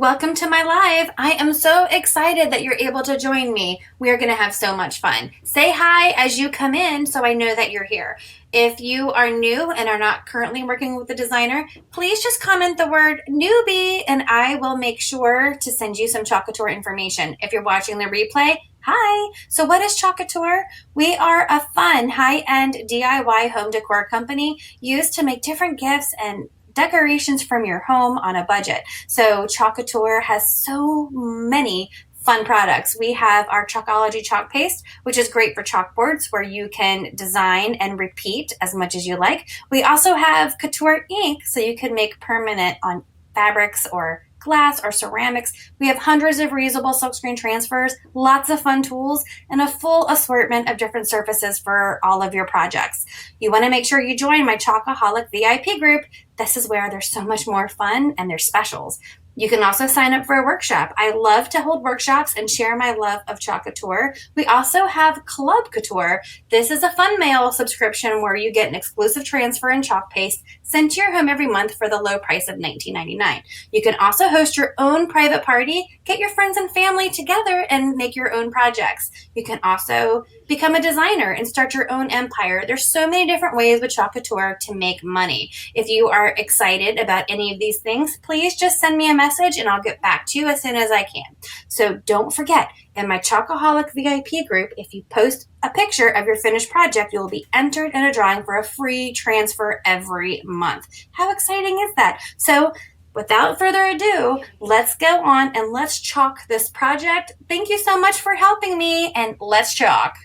Welcome to my live. I am so excited that you're able to join me. We are going to have so much fun. Say hi as you come in so I know that you're here. If you are new and are not currently working with a designer, please just comment the word newbie and I will make sure to send you some Chalk Couture information. If you're watching the replay, hi. So what is Chalk Couture? We are a fun, high-end DIY home decor company used to make different gifts and decorations from your home on a budget. So Chalk Couture has so many fun products. We have our Chalkology chalk paste, which is great for chalkboards where you can design and repeat as much as you like. We also have Couture ink, so you can make permanent on fabrics or glass or ceramics. We have hundreds of reusable silkscreen transfers, lots of fun tools, and a full assortment of different surfaces for all of your projects. You want to make sure you join my Chalkaholic VIP group. This is where there's so much more fun and there's specials. You can also sign up for a workshop. I love to hold workshops and share my love of Chalk Couture. We also have Club Couture. This is a fun mail subscription where you get an exclusive transfer and chalk paste sent to your home every month for the low price of $19.99. You can also host your own private party, get your friends and family together and make your own projects. You can also become a designer and start your own empire. There's so many different ways with Chalk Couture to make money. If you are excited about any of these things, please just send me a message and I'll get back to you as soon as I can. So don't forget, in my Chalkaholic VIP group, if you post a picture of your finished project, you will be entered in a drawing for a free transfer every month. How exciting is that? So without further ado, let's go on and let's chalk this project. Thank you so much for helping me, and let's chalk.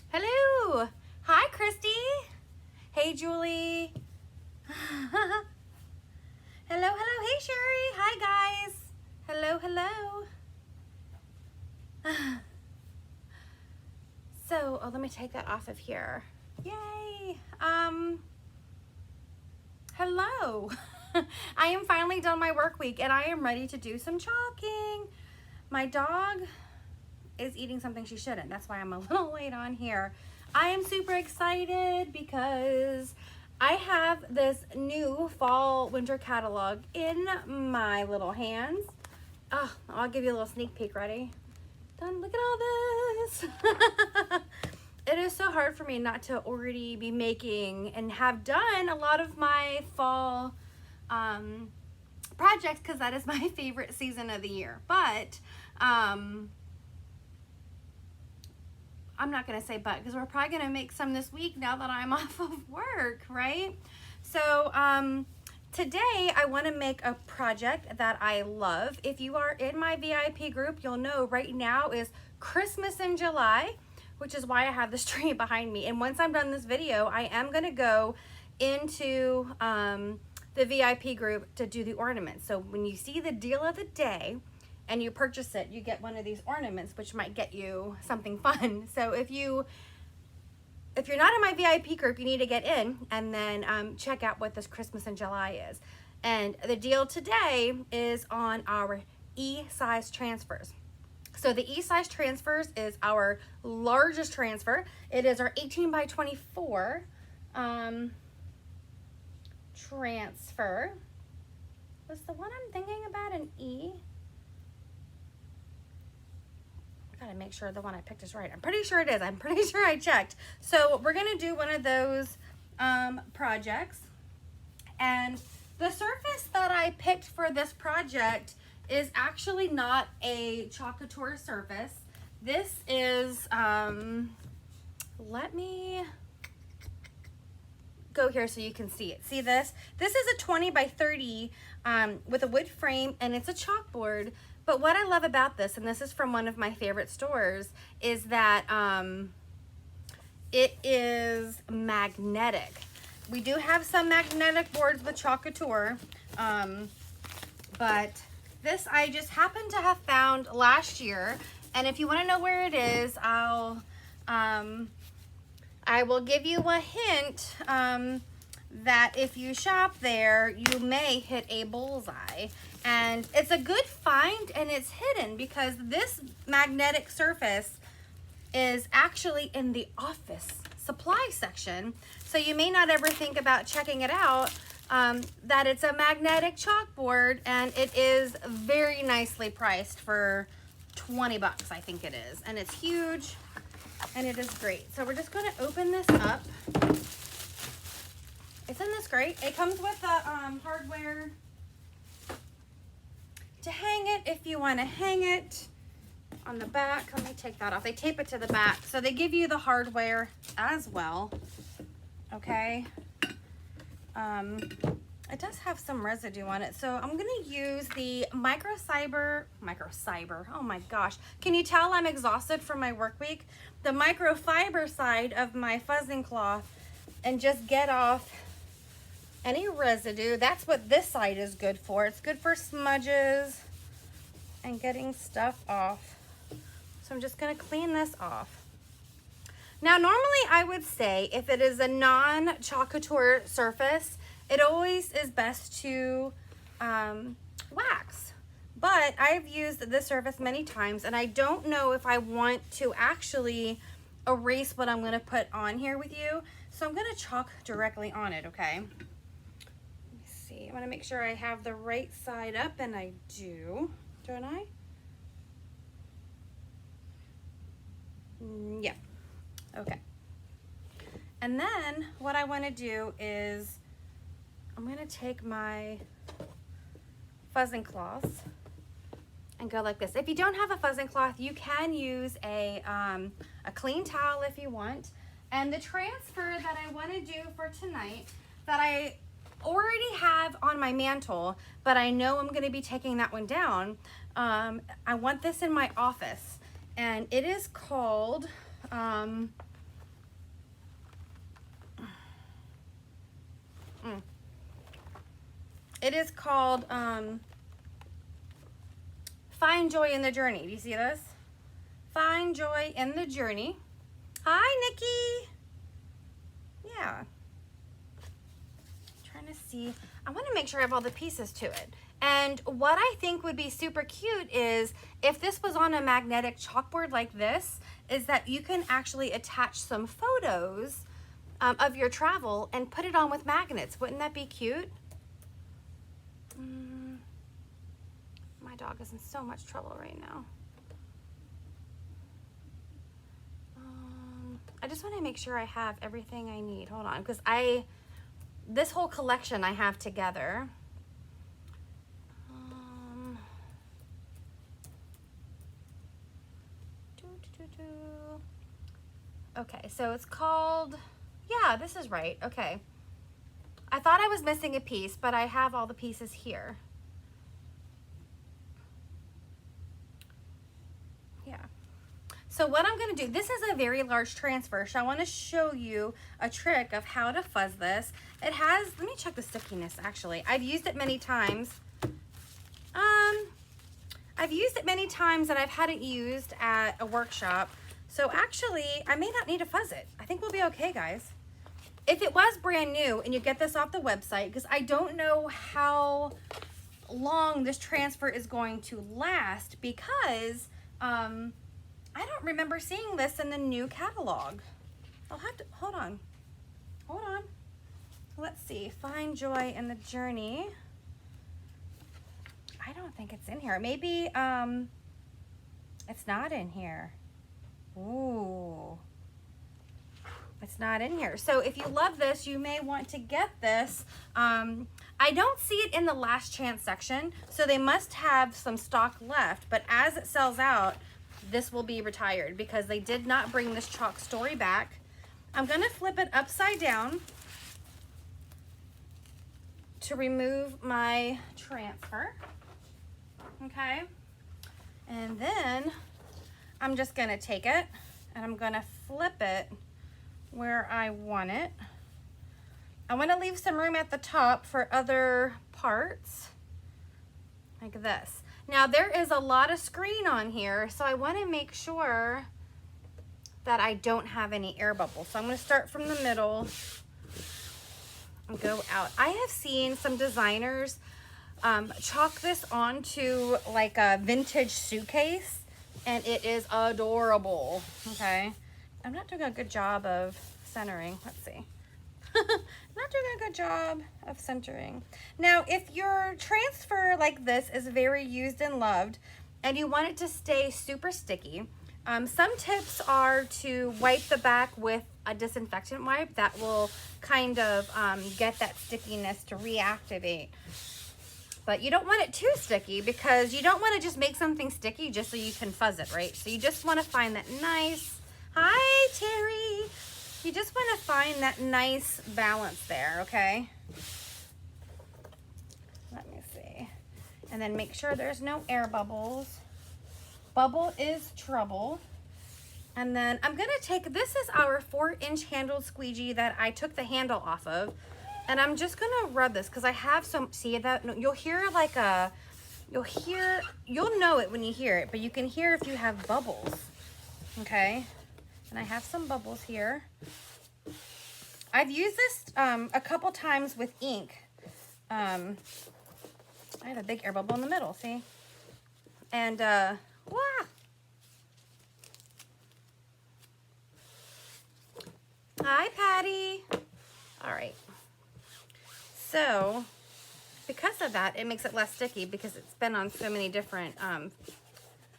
Hello. Hi, Christy. Hey, Julie. Hello, hello. Hey, Sherry. Hi, guys. Hello, hello. So, let me take that off of here. Yay. Hello. I am finally done my work week and I am ready to do some chalking. My dog is eating something she shouldn't. That's why I'm a little late on here. I am super excited because I have this new fall winter catalog in my little hands. Oh, I'll give you a little sneak peek. Ready? Done. Look at all this. It is so hard for me not to already be making and have done a lot of my fall projects because that is my favorite season of the year. But I'm not going to say but because we're probably going to make some this week now that I'm off of work, right? So today I want to make a project that I love. If you are in my VIP group, you'll know right now is Christmas in July, which is why I have this tree behind me. And once I'm done this video, I am going to go into the VIP group to do the ornaments. So when you see the deal of the day, and you purchase it, you get one of these ornaments, which might get you something fun. So if you're not in my VIP group, you need to get in and then check out what this Christmas in July is. And the deal today is on our E-size transfers. So the E-size transfers is our largest transfer. It is our 18 by 24 transfer. Was the one I'm thinking about an E? Gotta make sure the one I picked is right. I'm pretty sure it is. I'm pretty sure I checked. So we're gonna do one of those projects. And the surface that I picked for this project is actually not a Chalk Couture surface. This is, let me go here so you can see it. See this? This is a 20 by 30 with a wood frame and it's a chalkboard. But what I love about this, and this is from one of my favorite stores, is that it is magnetic. We do have some magnetic boards with Chalk Couture, but this I just happened to have found last year. And if you want to know where it is, I will give you a hint that if you shop there, you may hit a bullseye. And it's a good find, and it's hidden because this magnetic surface is actually in the office supply section. So you may not ever think about checking it out, that it's a magnetic chalkboard, and it is very nicely priced for 20 bucks, I think it is. And it's huge, and it is great. So we're just going to open this up. Isn't this great? It comes with the hardware to hang it if you want to hang it on the back. Let me take that off. They tape it to the back, so they give you the hardware as well. Okay. It does have some residue on it, so I'm gonna use the microfiber. Oh my gosh, can you tell I'm exhausted from my work week? The microfiber side of my fuzzing cloth, and just get off any residue. That's what this side is good for. It's good for smudges and getting stuff off. So I'm just gonna clean this off. Now, normally I would say if it is a non-Chalk Couture surface, it always is best to wax. But I've used this surface many times, and I don't know if I want to actually erase what I'm gonna put on here with you. So I'm gonna chalk directly on it, okay? Let me see, I wanna make sure I have the right side up, and I do, don't I? Yeah, okay. And then what I wanna do is I'm gonna take my fuzzing cloths and go like this. If you don't have a fuzzing cloth, you can use a clean towel if you want. And the transfer that I wanna do for tonight, that I already have on my mantle, but I know I'm gonna be taking that one down. I want this in my office, and it is called, it is called Find Joy in the Journey. Do you see this? Find Joy in the Journey. Hi, Nikki. Yeah. Trying to see. I want to make sure I have all the pieces to it. And what I think would be super cute is if this was on a magnetic chalkboard like this, is that you can actually attach some photos of your travel and put it on with magnets. Wouldn't that be cute? My dog is in so much trouble right now. I just want to make sure I have everything I need. Hold on, because this whole collection I have together. Okay, so it's called, yeah, this is right. Okay. I thought I was missing a piece, but I have all the pieces here. Yeah. So what I'm going to do, this is a very large transfer, so I want to show you a trick of how to fuzz this. It has, let me check the stickiness actually. I've used it many times. I've used it many times, and I've had it used at a workshop. So actually, I may not need to fuzz it. I think we'll be okay, guys. If it was brand new and you get this off the website, because I don't know how long this transfer is going to last, because I don't remember seeing this in the new catalog. I'll have to, hold on. Let's see, Find Joy in the Journey. I don't think it's in here. Maybe it's not in here. Ooh. It's not in here. So if you love this, you may want to get this. I don't see it in the last chance section, so they must have some stock left, but as it sells out, this will be retired because they did not bring this chalk story back. I'm gonna flip it upside down to remove my transfer, okay? And then I'm just gonna take it and I'm gonna flip it where I want it. I want to leave some room at the top for other parts like this. Now there is a lot of screen on here, so I want to make sure that I don't have any air bubbles. So I'm going to start from the middle and go out. I have seen some designers chalk this onto like a vintage suitcase, and it is adorable. Okay, I'm not doing a good job of centering. Let's see. Not doing a good job of centering. Now, if your transfer like this is very used and loved and you want it to stay super sticky, some tips are to wipe the back with a disinfectant wipe that will kind of get that stickiness to reactivate. But you don't want it too sticky because you don't want to just make something sticky just so you can fuzz it, right? So you just want to find that nice, hi Terry. You just want to find that nice balance there, okay? Let me see. And then make sure there's no air bubbles. Bubble is trouble. And then I'm gonna take, this is our 4-inch handled squeegee that I took the handle off of. And I'm just gonna rub this because I have some, see that? You'll hear like a, you'll know it when you hear it, but you can hear if you have bubbles, okay? And I have some bubbles here. I've used this a couple times with ink. I have a big air bubble in the middle, see? And, wah! Hi, Patty. All right. So, because of that, it makes it less sticky because it's been on so many different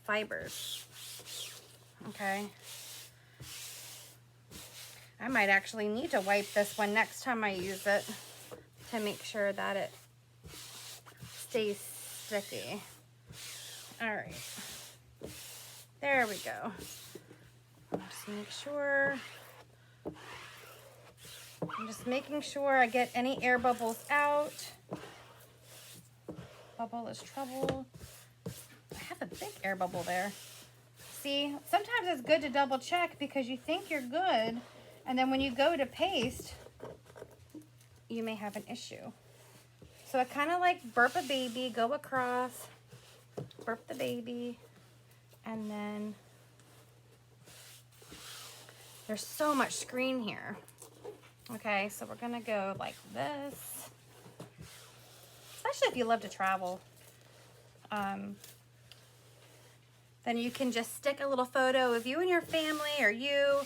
fibers. Okay. I might actually need to wipe this one next time I use it to make sure that it stays sticky. All right. There we go. Just make sure. I'm just making sure I get any air bubbles out. Bubble is trouble. I have a big air bubble there. See, sometimes it's good to double check because you think you're good, and then when you go to paste, you may have an issue. So I kind of like burp a baby, go across, burp the baby, and then there's so much screen here. Okay, so we're gonna go like this, especially if you love to travel. Then you can just stick a little photo of you and your family, or you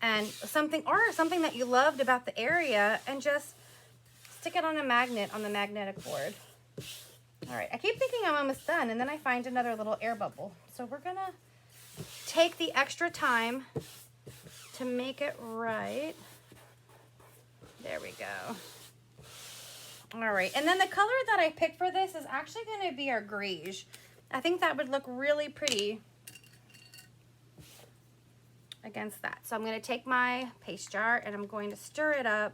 and something that you loved about the area, and just stick it on a magnet on the magnetic board. All right, I keep thinking I'm almost done, and then I find another little air bubble. So we're gonna take the extra time to make it right. There we go. All right, and then the color that I picked for this is actually going to be our greige. I think that would look really pretty against that. So I'm going to take my paste jar and I'm going to stir it up.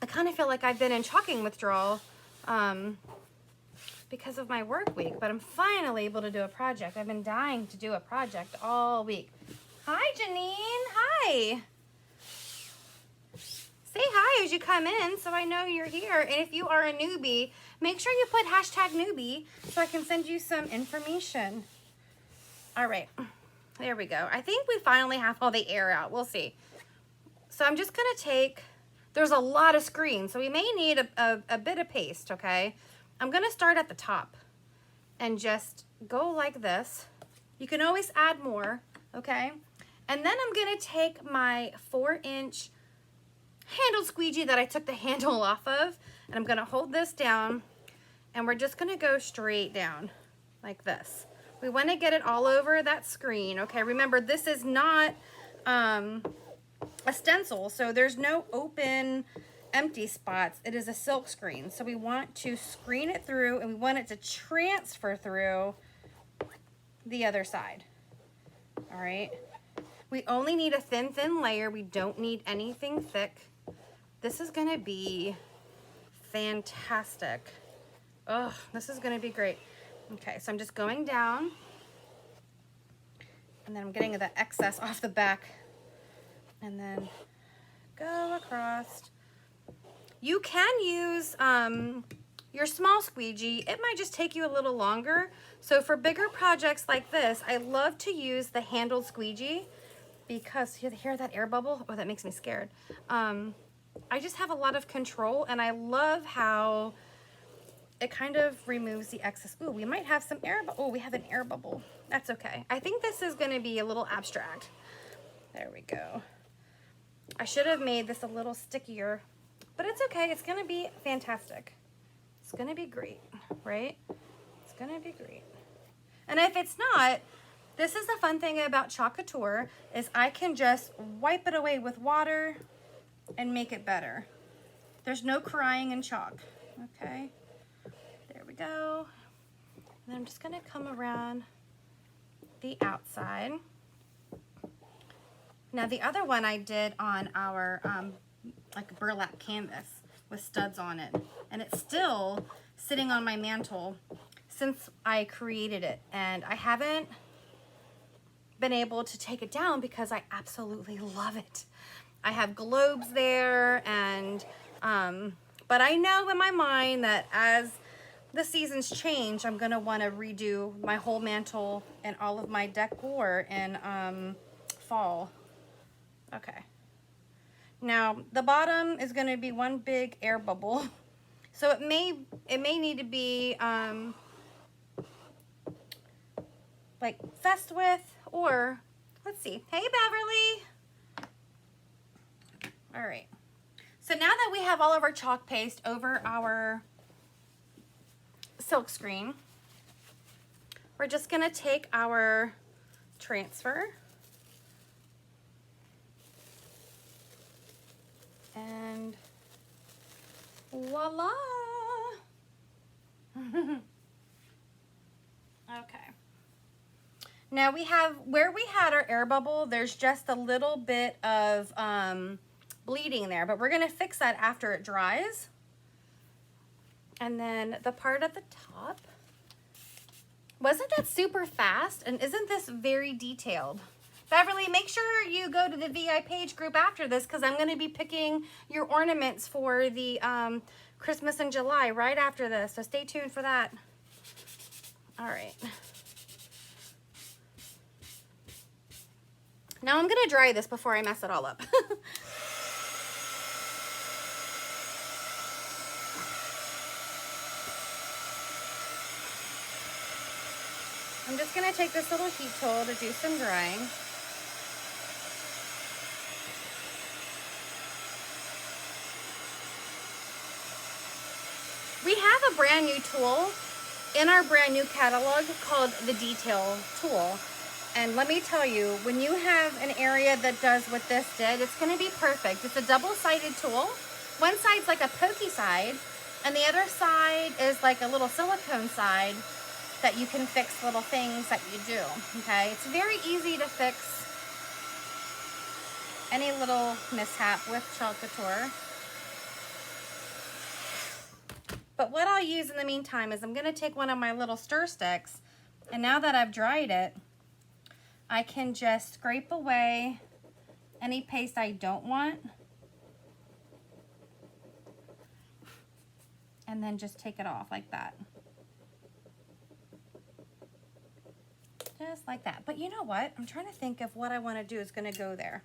I kind of feel like I've been in chalking withdrawal because of my work week, but I'm finally able to do a project. I've been dying to do a project all week. Hi, Janine. Hi. Say hi as you come in so I know you're here. And if you are a newbie, make sure you put #newbie so I can send you some information. All right, there we go. I think we finally have all the air out. We'll see. So I'm just gonna take, there's a lot of screen, so we may need a bit of paste, okay? I'm gonna start at the top and just go like this. You can always add more, okay? And then I'm gonna take my 4-inch handled squeegee that I took the handle off of, and I'm gonna hold this down, and we're just gonna go straight down like this. We want to get it all over that screen, okay? Remember, this is not a stencil, so there's no open empty spots. It is a silk screen, so we want to screen it through, and we want it to transfer through the other side. All right, we only need a thin layer. We don't need anything thick. This is gonna be fantastic. Oh, this is gonna be great. Okay, so I'm just going down, and then I'm getting the excess off the back, and then go across. You can use your small squeegee. It might just take you a little longer. So for bigger projects like this, I love to use the handled squeegee because you hear that air bubble? Oh, that makes me scared. I just have a lot of control, and I love how it kind of removes the excess. Ooh, we might have some air, oh, we have an air bubble. That's okay. I think this is gonna be a little abstract. There we go. I should have made this a little stickier, but it's okay. It's gonna be fantastic. It's gonna be great, right? It's gonna be great. And if it's not, this is the fun thing about Chalk Couture is I can just wipe it away with water and make it better. There's no crying in chalk, okay? There we go. And then I'm just gonna come around the outside. Now the other one I did on our like burlap canvas with studs on it, and it's still sitting on my mantle since I created it, and I haven't been able to take it down because I absolutely love it. I have globes there, and but I know in my mind that as the seasons change, I'm gonna want to redo my whole mantle and all of my decor in fall. Okay. Now the bottom is going to be one big air bubble, so it may need to be like fessed with, or let's see. Hey Beverly. All right. So now that we have all of our chalk paste over our silk screen, we're just going to take our transfer and voila. Okay. Now we have, where we had our air bubble, there's just a little bit of bleeding there, but we're gonna fix that after it dries. And then the part at the top, wasn't that super fast? And isn't this very detailed? Beverly, make sure you go to the VI page group after this, because I'm going to be picking your ornaments for the Christmas in July right after this. So stay tuned for that. All right. Now I'm going to dry this before I mess it all up. I'm just going to take this little heat tool to do some drying. We have a brand new tool in our brand new catalog called the Detail Tool. And let me tell you, when you have an area that does what this did, it's going to be perfect. It's a double-sided tool. One side's like a pokey side, and the other side is like a little silicone side that you can fix little things that you do, okay? It's very easy to fix any little mishap with Chalk Couture. But what I'll use in the meantime is I'm gonna take one of my little stir sticks, and now that I've dried it, I can just scrape away any paste I don't want, and then just take it off like that. Just like that. But you know what? I'm trying to think of what I want to do is going to go there.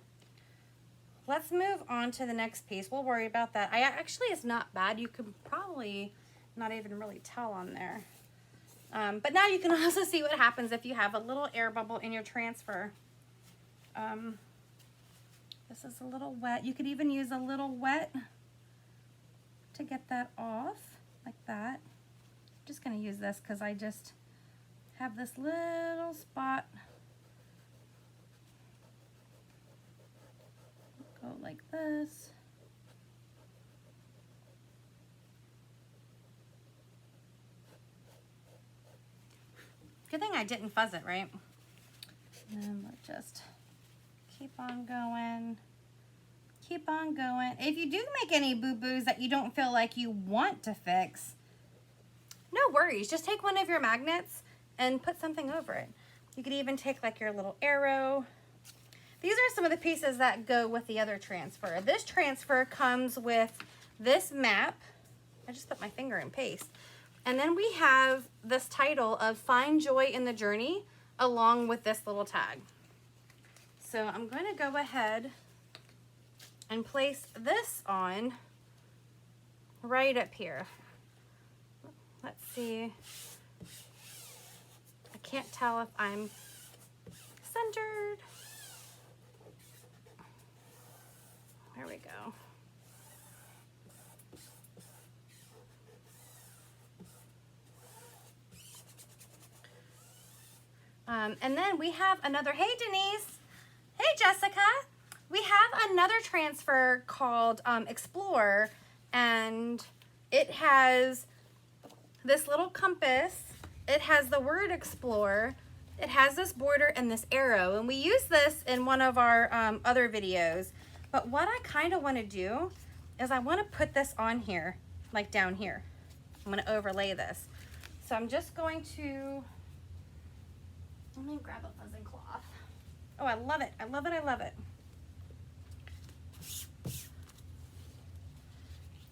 Let's move on to the next piece. We'll worry about that. Actually, it's not bad. You can probably not even really tell on there. But now you can also see what happens if you have a little air bubble in your transfer. This is a little wet. You could even use a little wet to get that off, like that. I'm just going to use this because I just have this little spot. Go like this. Good thing I didn't fuzz it, right? And then we'll just keep on going. Keep on going. If you do make any boo-boos that you don't feel like you want to fix, no worries. Just take one of your magnets and put something over it. You could even take like your little arrow. These are some of the pieces that go with the other transfer. This transfer comes with this map. I just put my finger in paste. And then we have this title of Find Joy in the Journey along with this little tag. So I'm going to go ahead and place this on right up here. Let's see. I can't tell if I'm centered. There we go. And then we have another, hey Denise, hey Jessica. We have another transfer called Explore, and it has this little compass. It has the word Explore. It has this border and this arrow, and we use this in one of our other videos. But what I kind of want to do is I want to put this on here, like down here. I'm going to overlay this. So I'm just going to, let me grab a fuzzing cloth. Oh, I love it. I love it. I love it.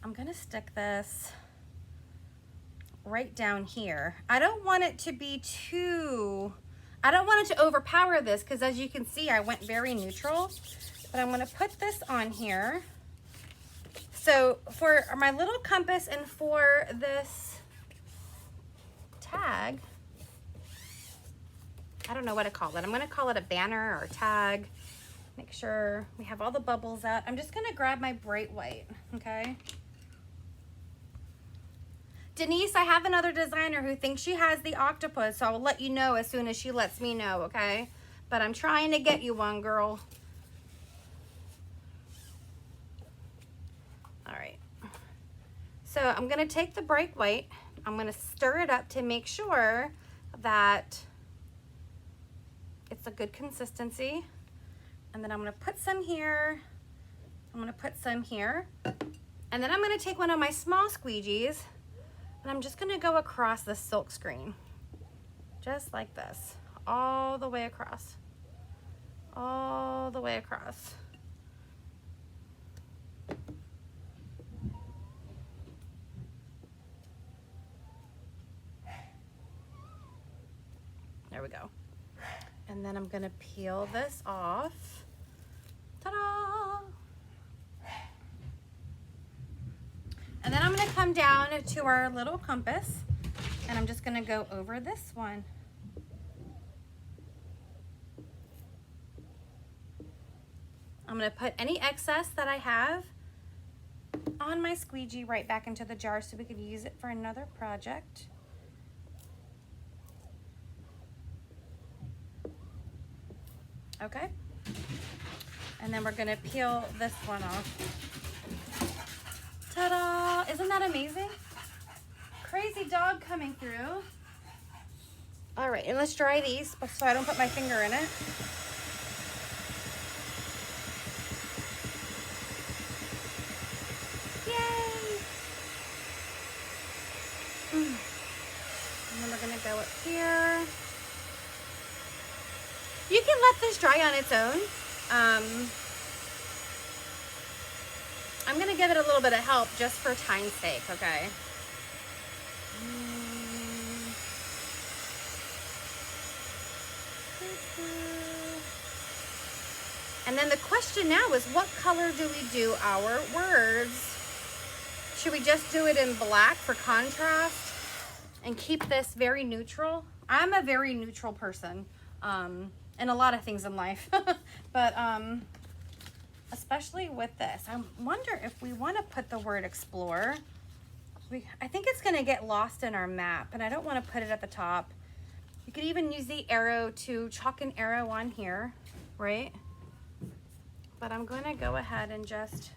I'm going to stick this right down here. I don't want it to be too, I don't want it to overpower this, because as you can see, I went very neutral. But I'm going to put this on here. So for my little compass and for this tag, I don't know what to call it. I'm going to call it a banner or a tag. Make sure we have all the bubbles out. I'm just going to grab my bright white, okay? Denise, I have another designer who thinks she has the octopus, so I'll let you know as soon as she lets me know, okay? But I'm trying to get you one, girl. All right. So I'm going to take the bright white. I'm going to stir it up to make sure that it's a good consistency. And then I'm going to put some here. I'm going to put some here. And then I'm going to take one of my small squeegees, and I'm just going to go across the silk screen. Just like this. All the way across. All the way across. There we go. And then I'm going to peel this off. Ta-da! And then I'm going to come down to our little compass, and I'm just going to go over this one. I'm going to put any excess that I have on my squeegee right back into the jar so we could use it for another project. Okay. And then we're going to peel this one off. Ta-da! Isn't that amazing? Crazy dog coming through. All right, and let's dry these so I don't put my finger in it. Yay! And then we're going to go up here. You can let this dry on its own. I'm going to give it a little bit of help just for time's sake, okay? And then the question now is, what color do we do our words? Should we just do it in black for contrast and keep this very neutral? I'm a very neutral person. And a lot of things in life, but especially with this, I wonder if we want to put the word explore. I think it's going to get lost in our map, and I don't want to put it at the top. You could even use the arrow to chalk an arrow on here, right? But I'm going to go ahead and just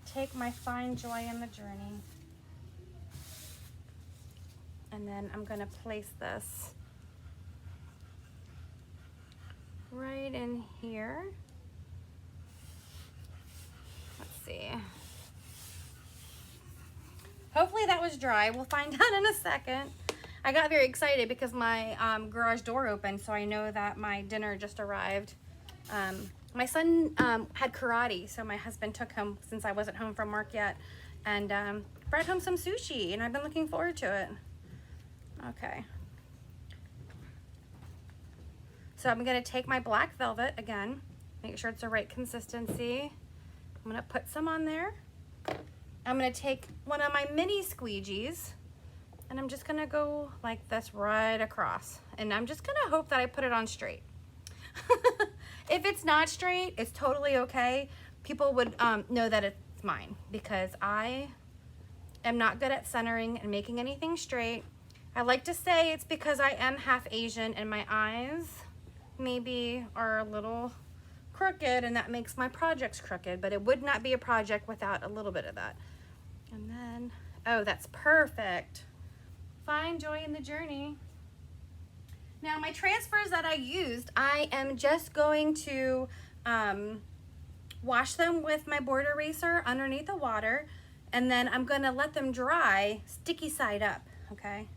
take my Find Joy in the Journey, and then I'm going to place this right in here. Let's see. Hopefully that was dry. We'll find out in a second. I got very excited because my garage door opened, so I know that my dinner just arrived. My son had karate, so my husband took him since I wasn't home from work yet, and brought home some sushi, and I've been looking forward to it. Okay. So I'm going to take my black velvet again, make sure it's the right consistency. I'm going to put some on there, I'm gonna take one of my mini squeegees and I'm just gonna go like this right across. And I'm just gonna hope that I put it on straight. If it's not straight, it's totally okay. People would know that it's mine because I am not good at centering and making anything straight. I like to say it's because I am half Asian and my eyes maybe are a little crooked and that makes my projects crooked, but it would not be a project without a little bit of that. And then, oh, that's perfect. Find joy in the journey. Now my transfers that I used, I am just going to wash them with my board eraser underneath the water, and then I'm gonna let them dry sticky side up, okay?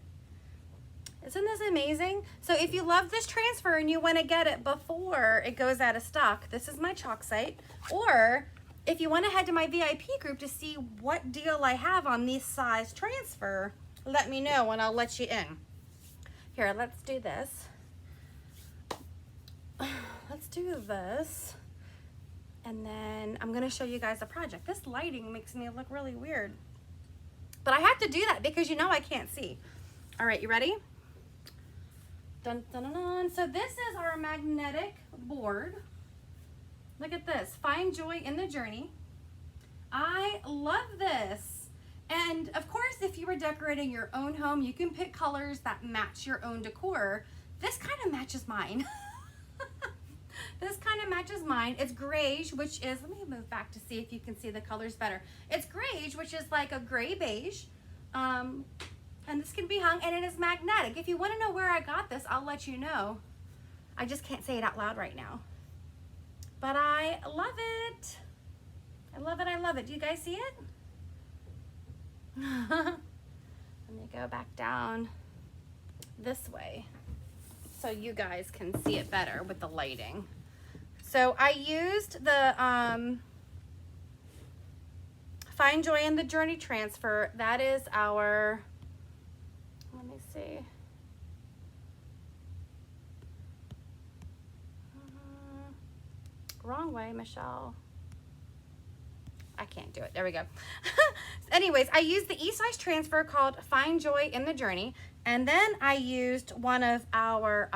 Isn't this amazing? So if you love this transfer and you wanna get it before it goes out of stock, this is my chalk site. Or if you wanna head to my VIP group to see what deal I have on this size transfer, let me know and I'll let you in. Here, let's do this. Let's do this. And then I'm gonna show you guys the project. This lighting makes me look really weird. But I have to do that because you know I can't see. All right, you ready? Dun, dun, dun, dun. So this is our magnetic board. Look at this, find joy in the journey. I love this. And of course, if you were decorating your own home, you can pick colors that match your own decor. This kind of matches mine. This kind of matches mine. It's grayish, which is, let me move back to see if you can see the colors better. It's grayish, which is like a gray beige. And this can be hung, and it is magnetic. If you want to know where I got this, I'll let you know. I just can't say it out loud right now. But I love it. I love it, I love it. Do you guys see it? Let me go back down this way so you guys can see it better with the lighting. So I used the Find Joy in the Journey transfer. That is our, let me see. Wrong way, Michelle. I can't do it. There we go. Anyways, I used the e-size transfer called Find Joy in the Journey. And then I used one of our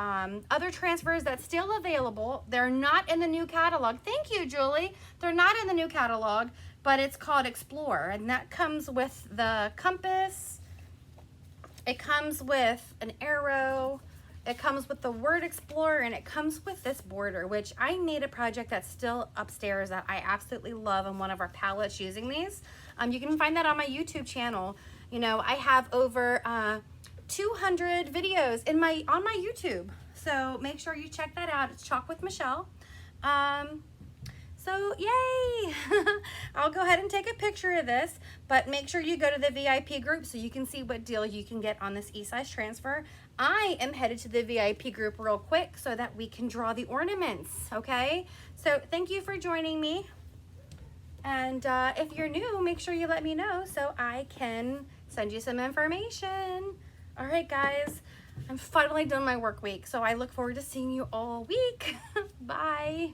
other transfers that's still available. They're not in the new catalog. Thank you, Julie. They're not in the new catalog, but it's called Explore. And that comes with the compass. It comes with an arrow. It comes with the word Explore, and it comes with this border, which I made a project that's still upstairs that I absolutely love on one of our palettes using these. You can find that on my YouTube channel. You know, I have over 200 videos on my YouTube. So make sure you check that out. It's Chalk with Michele. So yay! I'll go ahead and take a picture of this, but make sure you go to the VIP group so you can see what deal you can get on this e-size transfer. I am headed to the VIP group real quick so that we can draw the ornaments, okay? So thank you for joining me. And if you're new, make sure you let me know so I can send you some information. All right, guys, I'm finally done my work week, so I look forward to seeing you all week. Bye.